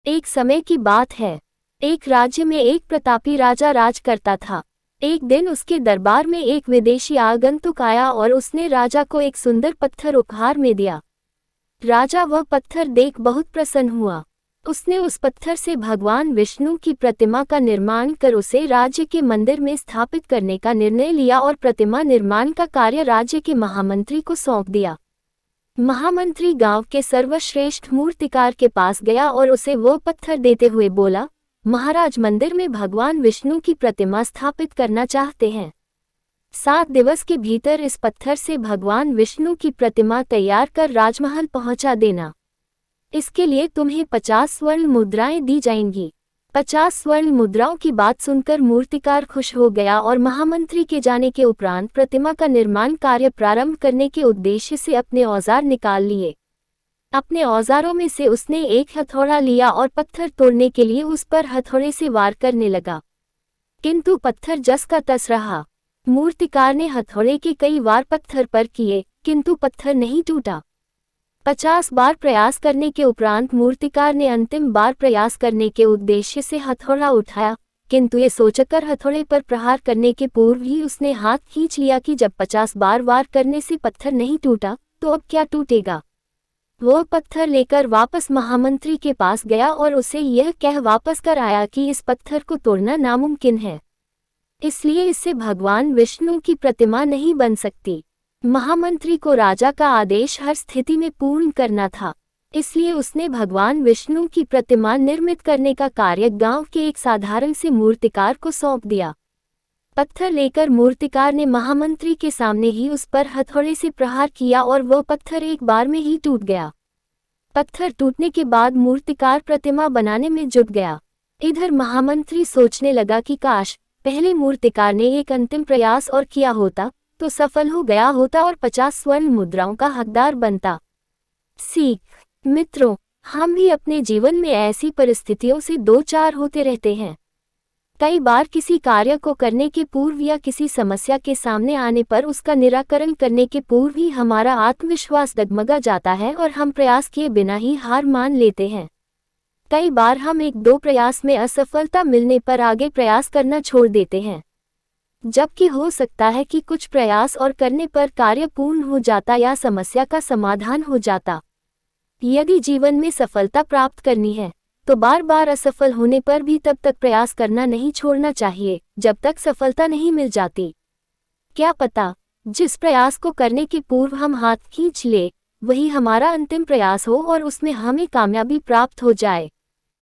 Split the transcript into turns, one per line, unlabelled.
एक समय की बात है। एक राज्य में एक प्रतापी राजा राज करता था। एक दिन उसके दरबार में एक विदेशी आगंतुक आया और उसने राजा को एक सुंदर पत्थर उपहार में दिया। राजा वह पत्थर देख बहुत प्रसन्न हुआ। उसने उस पत्थर से भगवान विष्णु की प्रतिमा का निर्माण कर उसे राज्य के मंदिर में स्थापित करने का निर्णय लिया और प्रतिमा निर्माण का कार्य राज्य के महामंत्री को सौंप दिया। महामंत्री गांव के सर्वश्रेष्ठ मूर्तिकार के पास गया और उसे वो पत्थर देते हुए बोला, महाराज, मंदिर में भगवान विष्णु की प्रतिमा स्थापित करना चाहते हैं। 7 दिवस के भीतर इस पत्थर से भगवान विष्णु की प्रतिमा तैयार कर राजमहल पहुंचा देना। इसके लिए तुम्हें 50 स्वर्ण मुद्राएं दी जाएंगी। 50 स्वर्ण मुद्राओं की बात सुनकर मूर्तिकार खुश हो गया और महामंत्री के जाने के उपरांत प्रतिमा का निर्माण कार्य प्रारंभ करने के उद्देश्य से अपने औजार निकाल लिए। अपने औजारों में से उसने एक हथौड़ा लिया और पत्थर तोड़ने के लिए उस पर हथौड़े से वार करने लगा, किंतु पत्थर जस का तस रहा। मूर्तिकार ने हथौड़े के कई वार पत्थर पर किए, किंतु पत्थर नहीं टूटा। 50 बार प्रयास करने के उपरांत मूर्तिकार ने अंतिम बार प्रयास करने के उद्देश्य से हथौड़ा उठाया, किंतु ये सोचकर हथौड़े पर प्रहार करने के पूर्व ही उसने हाथ खींच लिया कि जब 50 बार वार करने से पत्थर नहीं टूटा तो अब क्या टूटेगा। वो पत्थर लेकर वापस महामंत्री के पास गया और उसे यह कह वापस कर आया कि इस पत्थर को तोड़ना नामुमकिन है, इसलिए इससे भगवान विष्णु की प्रतिमा नहीं बन सकती। महामंत्री को राजा का आदेश हर स्थिति में पूर्ण करना था, इसलिए उसने भगवान विष्णु की प्रतिमा निर्मित करने का कार्य गांव के एक साधारण से मूर्तिकार को सौंप दिया। पत्थर लेकर मूर्तिकार ने महामंत्री के सामने ही उस पर हथौड़े से प्रहार किया और वह पत्थर एक बार में ही टूट गया। पत्थर टूटने के बाद मूर्तिकार प्रतिमा बनाने में जुट गया। इधर महामंत्री सोचने लगा कि काश पहले मूर्तिकार ने एक अंतिम प्रयास और किया होता तो सफल हो गया होता और 50 स्वर्ण मुद्राओं का हकदार बनता। सीख मित्रों, हम भी अपने जीवन में ऐसी परिस्थितियों से दो चार होते रहते हैं। कई बार किसी कार्य को करने के पूर्व या किसी समस्या के सामने आने पर उसका निराकरण करने के पूर्व ही हमारा आत्मविश्वास डगमगा जाता है और हम प्रयास किए बिना ही हार मान लेते हैं। कई बार हम 1-2 प्रयास में असफलता मिलने पर आगे प्रयास करना छोड़ देते हैं, जबकि हो सकता है कि कुछ प्रयास और करने पर कार्य पूर्ण हो जाता या समस्या का समाधान हो जाता। यदि जीवन में सफलता प्राप्त करनी है तो बार बार असफल होने पर भी तब तक प्रयास करना नहीं छोड़ना चाहिए जब तक सफलता नहीं मिल जाती। क्या पता जिस प्रयास को करने के पूर्व हम हाथ खींच ले वही हमारा अंतिम प्रयास हो और उसमें हमें कामयाबी प्राप्त हो जाए।